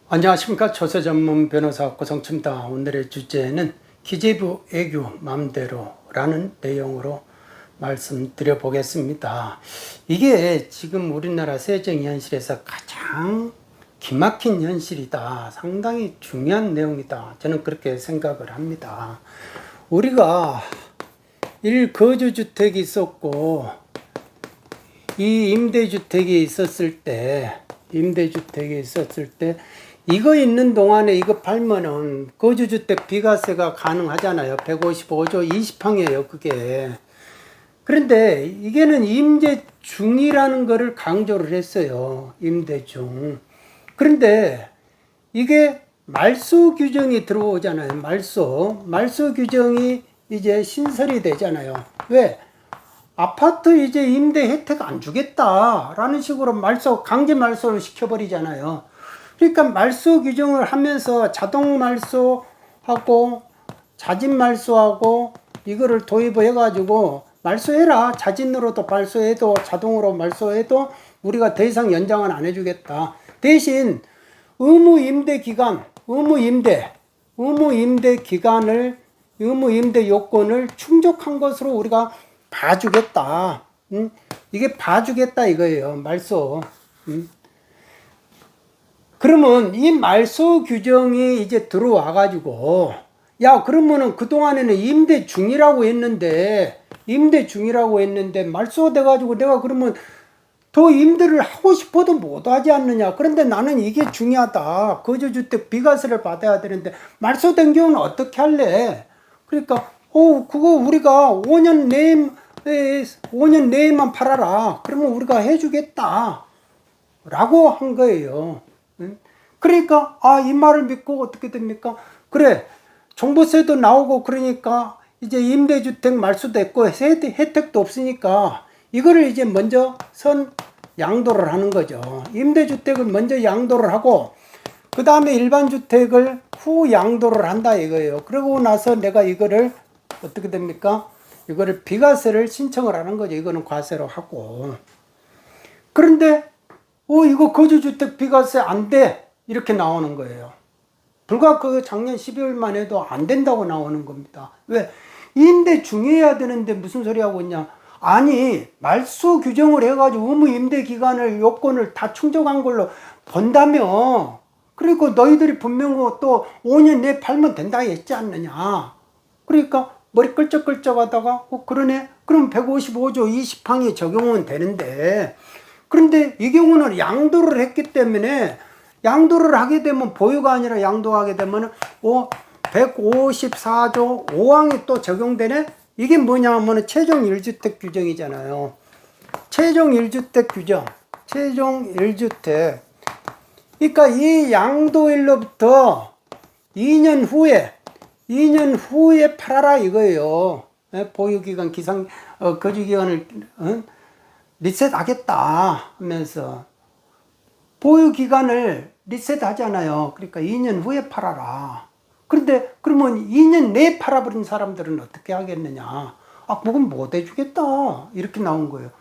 안녕하십니까. 조세 전문 변호사 고성춘입니다. 오늘의 주제는 기재부 애교 맘대로라는 내용으로 말씀드려 보겠습니다. 이게 지금 우리나라 세정 현실에서 가장 기막힌 현실이다. 상당히 중요한 내용이다. 저는 그렇게 생각을 합니다. 우리가 1거주주택이 있었고 이 임대주택이 있었을 때 이거 있는 동안에 이거 팔면은 거주주택 비과세가 가능하잖아요. 155조 20항이에요, 그게. 그런데 이게는 임대 중이라는 거를 강조를 했어요. 임대 중. 그런데 이게 말소 규정이 들어오잖아요. 말소 규정이 이제 신설이 되잖아요. 왜? 아파트 이제 임대 혜택 안 주겠다라는 식으로 강제 말소를 시켜버리잖아요. 그러니까 말소 규정을 하면서 자동 말소하고 자진 말소하고 이거를 도입을 해가지고 말소해라. 자진으로도 말소해도 자동으로 말소해도 우리가 더 이상 연장은 안 해주겠다. 대신 의무 임대 요건을 충족한 것으로 우리가 봐주겠다. 이게 봐주겠다 이거예요. 말소. 그러면 이 말소 규정이 이제 들어와가지고 야 그러면은 그동안에는 임대 중이라고 했는데 말소가 돼가지고 내가 그러면 더 임대를 하고 싶어도 못하지 않느냐. 그런데 나는 이게 중요하다. 거주주택 비과세를 받아야 되는데 말소된 경우는 어떻게 할래? 그러니까 그거 우리가 5년 내에만 팔아라. 그러면 우리가 해주겠다 라고 한 거예요. 그러니까 이 말을 믿고 어떻게 됩니까? 그래, 종부세도 나오고 그러니까 이제 임대주택 말소됐고 혜택도 없으니까 이거를 이제 먼저 양도를 하는 거죠. 임대주택을 먼저 양도를 하고 그 다음에 일반주택을 후 양도를 한다 이거예요. 그러고 나서 내가 이거를 어떻게 됩니까? 이거를 비과세를 신청을 하는 거죠. 이거는 과세로 하고. 그런데 이거 거주주택 비과세 안 돼. 이렇게 나오는 거예요. 불과 작년 12월만 해도 안 된다고 나오는 겁니다. 왜? 임대 중해야 되는데 무슨 소리 하고 있냐? 아니, 말소 규정을 해가지고 의무 임대 기간을 요건을 다 충족한 걸로 본다며. 그리고 너희들이 분명히 또 5년 내에 팔면 된다 했지 않느냐. 그러니까 머리 끌적끌적 하다가 그러네. 그럼 155조 20항이 적용은 되는데 그런데 이 경우는 양도를 했기 때문에 양도를 하게 되면 보유가 아니라 양도하게 되면 154조 5항이 또 적용되네. 이게 뭐냐 하면 최종 1주택 규정이잖아요. 최종 1주택 규정. 그러니까 이 양도일로부터 2년 후에 팔아라 이거예요. 보유기간 거주기간을 리셋하겠다 하면서 보유기간을 리셋하잖아요. 그러니까 2년 후에 팔아라. 그런데 그러면 2년 내에 팔아버린 사람들은 어떻게 하겠느냐. 그건 못 해주겠다. 이렇게 나온 거예요.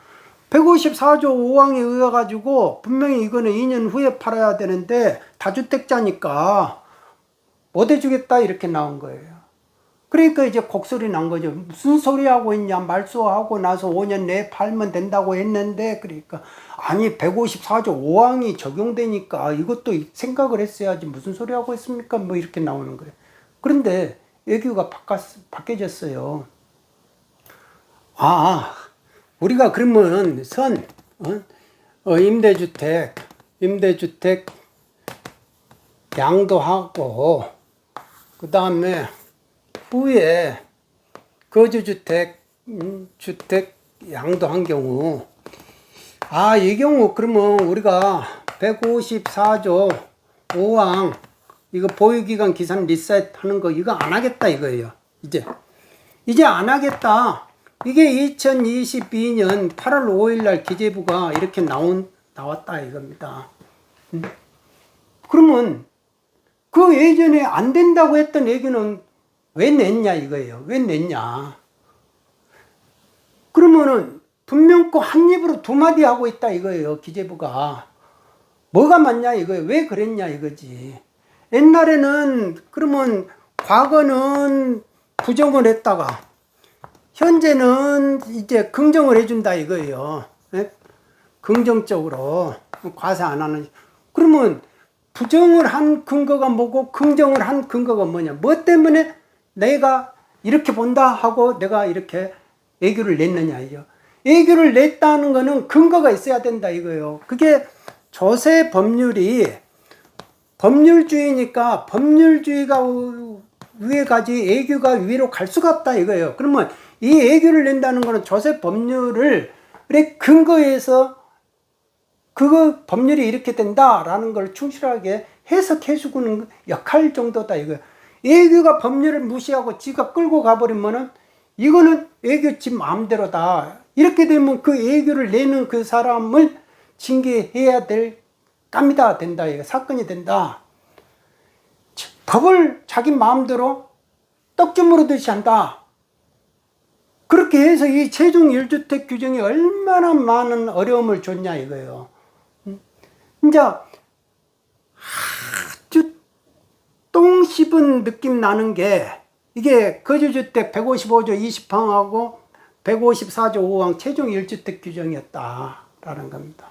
154조 5항에 의해 가지고 분명히 이거는 2년 후에 팔아야 되는데 다주택자니까 못 해주겠다 이렇게 나온 거예요. 그러니까 이제 곡소리 난 거죠. 무슨 소리 하고 있냐. 말소하고 나서 5년 내에 팔면 된다고 했는데 그러니까 아니 154조 5항이 적용되니까 이것도 생각을 했어야지 무슨 소리 하고 있습니까? 뭐 이렇게 나오는 거예요. 그런데 애교가 바뀌어졌어요. 우리가 그러면 임대주택 양도하고 그 다음에 후에 거주주택 주택 양도한 경우 이 경우 그러면 우리가 154조 5항 이거 보유기간 기산 리셋 하는 거 이거 안 하겠다 이거예요. 이제 안 하겠다. 이게 2022년 8월 5일 날 기재부가 이렇게 나왔다 이겁니다. 그러면 그 예전에 안 된다고 했던 얘기는 왜 냈냐 이거예요. 왜 냈냐. 그러면은 분명 한 입으로 두 마디 하고 있다 이거예요. 기재부가. 뭐가 맞냐 이거예요. 왜 그랬냐 이거지. 옛날에는 그러면 과거는 부정을 했다가 현재는 이제 긍정을 해준다 이거예요. 예? 긍정적으로 과세 안 하는. 그러면 부정을 한 근거가 뭐고 긍정을 한 근거가 뭐냐. 뭐 때문에 내가 이렇게 본다 하고 내가 이렇게 애교를 냈느냐 이죠. 애교를 냈다는 거는 근거가 있어야 된다 이거예요. 그게 조세 법률이 법률주의니까 법률주의가 위에 가지 애교가 위로 갈 수가 없다 이거예요. 그러면 이 애교를 낸다는 거는 조세 법률을 근거해서 그거 법률이 이렇게 된다라는 걸 충실하게 해석해 주는 역할 정도다 이거예요. 애교가 법률을 무시하고 지가 끌고 가버리면은 이거는 애교 지 마음대로다. 이렇게 되면 그 애교를 내는 그 사람을 징계해야 될 깜이다 된다. 이거 사건이 된다. 법을 자기 마음대로 떡주무르듯이 한다. 그렇게 해서 이 최종 1주택 규정이 얼마나 많은 어려움을 줬냐 이거예요. 이제 아주 똥 씹은 느낌 나는 게 이게 거주주택 155조 20항하고 154조 5항 최종 1주택 규정이었다라는 겁니다.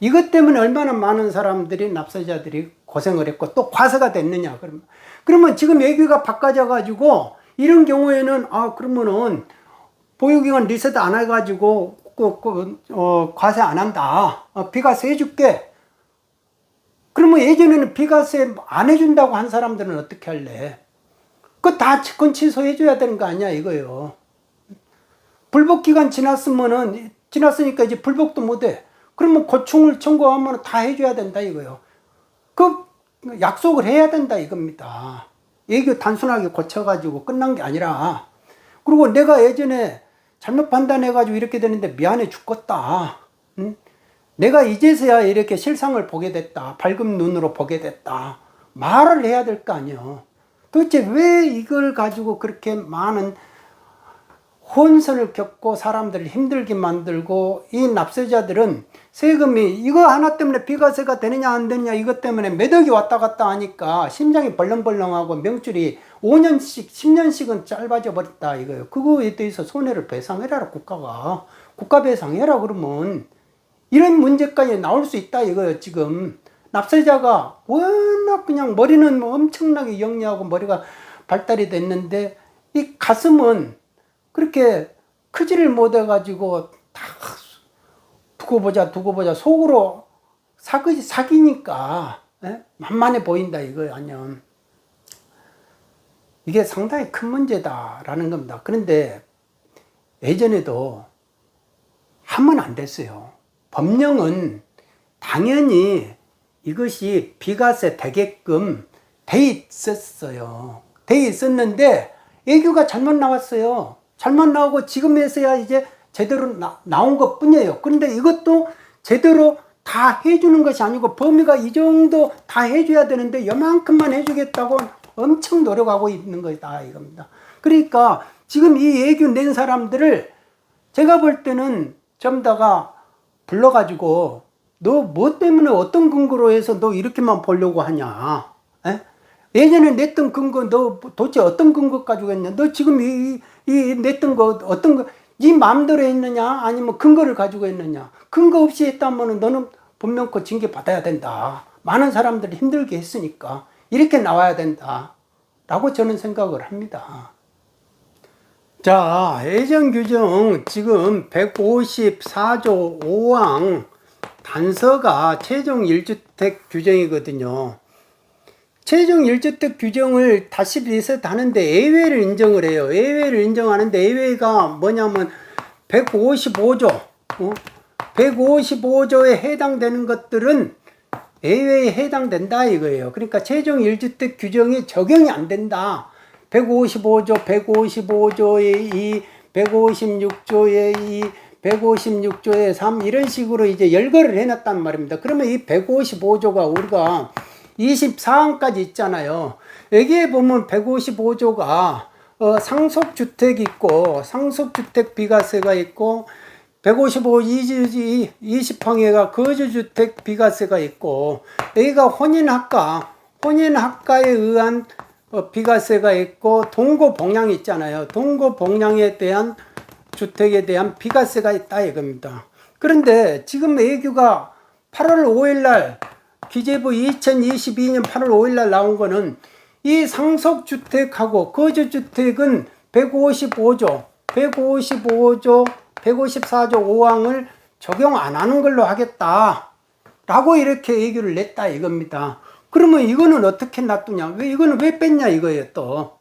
이것 때문에 얼마나 많은 사람들이 납세자들이 고생을 했고 또 과세가 됐느냐. 그러면 지금 얘기가 바꿔져 가지고 이런 경우에는 그러면은 보유기간 리셋 안 해가지고 과세 안 한다. 비과세 해줄게. 그러면 예전에는 비과세 안 해준다고 한 사람들은 어떻게 할래? 그거 다 직권 취소해줘야 되는 거 아니야 이거요. 불복기간 지났으니까 이제 불복도 못해. 그러면 고충을 청구하면 다 해줘야 된다 이거요. 그 약속을 해야 된다 이겁니다. 얘기 단순하게 고쳐가지고 끝난 게 아니라. 그리고 내가 예전에 잘못 판단해가지고 이렇게 되는데 미안해 죽겠다. 응? 내가 이제서야 이렇게 실상을 보게 됐다. 밝은 눈으로 보게 됐다. 말을 해야 될 거 아니에요. 도대체 왜 이걸 가지고 그렇게 많은 혼선을 겪고 사람들을 힘들게 만들고 이 납세자들은 세금이 이거 하나 때문에 비과세가 되느냐 안 되느냐 이것 때문에 몇 억이 왔다 갔다 하니까 심장이 벌렁벌렁하고 명줄이 5년씩 10년씩은 짧아져 버렸다 이거예요. 그거에 대해서 손해를 배상해라 국가가. 국가 배상해라 그러면 이런 문제까지 나올 수 있다 이거예요. 지금 납세자가 워낙 그냥 머리는 엄청나게 영리하고 머리가 발달이 됐는데 이 가슴은 그렇게 크지를 못해가지고 다 두고 보자 속으로 사기니까 만만해 보인다 이거 아니야. 이게 상당히 큰 문제다라는 겁니다. 그런데 예전에도 하면 안 됐어요. 법령은 당연히 이것이 비과세 되게끔 돼 있었어요. 돼 있었는데 애교가 잘못 나왔어요. 잘못 나오고 지금에서야 이제 제대로 나온 것 뿐이에요. 그런데 이것도 제대로 다 해주는 것이 아니고 범위가 이 정도 다 해줘야 되는데 요만큼만 해주겠다고 엄청 노력하고 있는 거다 이겁니다. 그러니까 지금 이 애교 낸 사람들을 제가 볼 때는 좀 다가 불러가지고 너 뭐 때문에 어떤 근거로 해서 너 이렇게만 보려고 하냐. 예전에 냈던 근거 너 도대체 어떤 근거 가지고 했냐. 너 지금 이 냈던 거 어떤 거 네 마음대로 했느냐 아니면 근거를 가지고 했느냐. 근거 없이 했다면 너는 분명코 징계 받아야 된다. 많은 사람들이 힘들게 했으니까 이렇게 나와야 된다 라고 저는 생각을 합니다. 자, 예정규정 지금 154조 5항 단서가 최종 1주택 규정이거든요. 최종 1주택 규정을 다시 리셋하는데 예외를 인정을 해요. 예외를 인정하는데 예외가 뭐냐면 155조 155조에 해당되는 것들은 예외에 해당된다 이거예요. 그러니까 최종 1주택 규정이 적용이 안 된다. 155조, 155조의 2, 156조의 2, 156조의 3 이런 식으로 이제 열거를 해놨단 말입니다. 그러면 이 155조가 우리가 24항까지 있잖아요. 여기에 보면 155조가 상속주택이 있고 상속주택 비과세가 있고 155 20평에가 거주주택 비과세가 있고, 여기가 혼인학가에 의한 비과세가 있고, 동거복량 있잖아요. 동거복량에 대한 주택에 대한 비과세가 있다 이겁니다. 그런데 지금 애교가 8월 5일 날 기재부 2022년 8월 5일 날 나온 거는 이 상속주택하고 거주주택은 154조 154조 5항을 적용 안 하는 걸로 하겠다 라고 이렇게 얘기를 냈다 이겁니다. 그러면 이거는 어떻게 놔두냐, 이거는 왜 뺐냐 이거예요. 또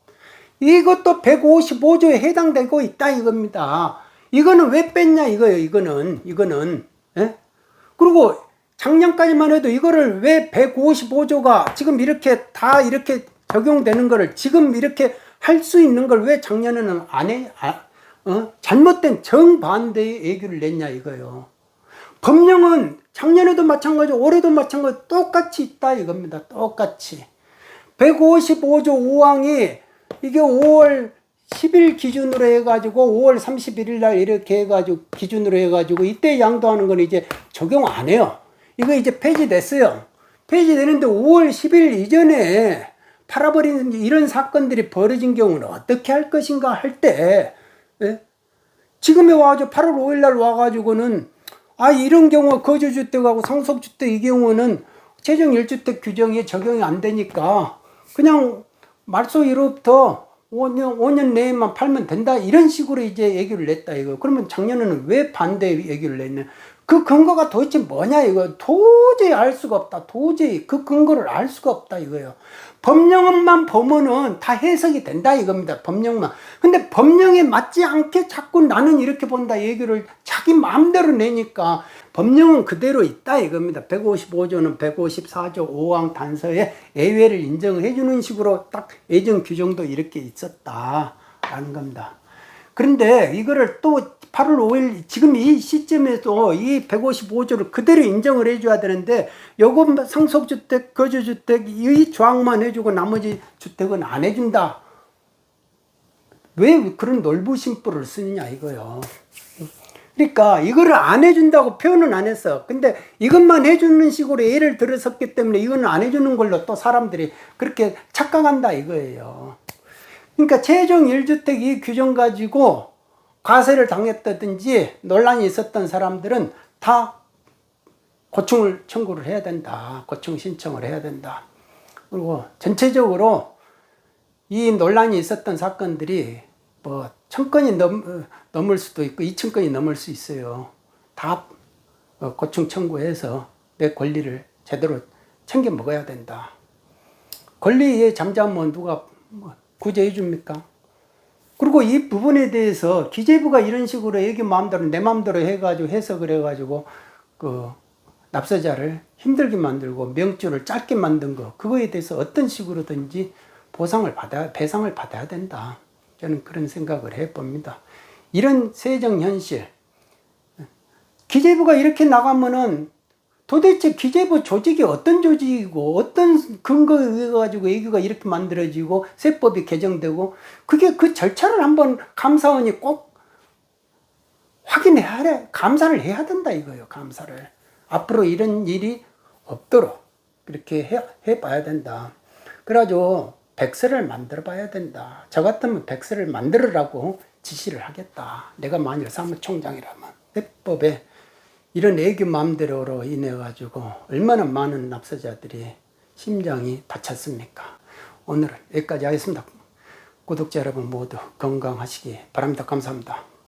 이것도 155조에 해당되고 있다 이겁니다. 이거는 왜 뺐냐 이거예요. 이거는 예? 그리고 작년까지만 해도 이거를 왜 155조가 지금 이렇게 다 이렇게 적용되는 거를 지금 이렇게 할 수 있는 걸 왜 작년에는 안 해? 잘못된 정반대의 얘기를 냈냐 이거예요. 법령은 작년에도 마찬가지고 올해도 마찬가지고 똑같이 있다 이겁니다. 똑같이 155조 5항이 이게 5월 10일 기준으로 해가지고 5월 31일 날 이렇게 해가지고 기준으로 해가지고 이때 양도하는 건 이제 적용 안 해요. 이거 이제 폐지됐어요. 폐지되는데 5월 10일 이전에 팔아버리는 이런 사건들이 벌어진 경우는 어떻게 할 것인가 할 때, 예? 지금에 와가지고 8월 5일 날 와가지고는 이런 경우 거주주택하고 상속주택 이 경우는 최종 1주택 규정에 적용이 안 되니까 그냥 말소 이로부터 5년 내에만 팔면 된다 이런 식으로 이제 얘기를 냈다 이거. 그러면 작년에는 왜 반대 얘기를 냈냐? 그 근거가 도대체 뭐냐 이거. 도저히 알 수가 없다. 도저히 그 근거를 알 수가 없다 이거예요. 법령만 보면은 다 해석이 된다 이겁니다. 법령만. 근데 법령에 맞지 않게 자꾸 나는 이렇게 본다 얘기를 자기 마음대로 내니까 법령은 그대로 있다 이겁니다. 155조는 154조 5항 단서에 예외를 인정해 주는 식으로 딱 예정 규정도 이렇게 있었다라는 겁니다. 그런데 이거를 또 8월 5일 지금 이 시점에도 이 155조를 그대로 인정을 해줘야 되는데 요거 상속주택, 거주주택 이 조항만 해주고 나머지 주택은 안 해준다. 왜 그런 놀부심부를 쓰느냐 이거요. 그러니까 이거를 안 해준다고 표현은 안 했어. 근데 이것만 해주는 식으로 예를 들었었기 때문에 이거는 안 해주는 걸로 또 사람들이 그렇게 착각한다 이거예요. 그러니까 최종 1주택 이 규정 가지고 과세를 당했다든지 논란이 있었던 사람들은 다 고충을 청구를 해야 된다. 고충 신청을 해야 된다. 그리고 전체적으로 이 논란이 있었던 사건들이 뭐 1000건이 넘을 수도 있고 2000건이 넘을 수 있어요. 다 고충 청구해서 내 권리를 제대로 챙겨 먹어야 된다. 권리에 잠자면 누가 구제해 줍니까? 그리고 이 부분에 대해서 기재부가 이런 식으로 얘기 마음대로 내 마음대로 해가지고 해석을 해가지고 그 납세자를 힘들게 만들고 명주를 짧게 만든 거 그거에 대해서 어떤 식으로든지 배상을 받아야 된다. 저는 그런 생각을 해봅니다. 이런 세정 현실 기재부가 이렇게 나가면은 도대체 기재부 조직이 어떤 조직이고 어떤 근거에 의해 가지고 애교가 이렇게 만들어지고 세법이 개정되고 그게 그 절차를 한번 감사원이 꼭 감사를 해야 된다 이거예요. 감사를 앞으로 이런 일이 없도록 그렇게 해봐야 된다. 그래가지고 백서를 만들어 봐야 된다. 저 같으면 백서를 만들으라고 지시를 하겠다. 내가 만일 사무총장이라면 세법에 이런 애교 마음대로로 인해 가지고 얼마나 많은 납세자들이 심장이 다쳤습니까? 오늘은 여기까지 하겠습니다. 구독자 여러분 모두 건강하시기 바랍니다. 감사합니다.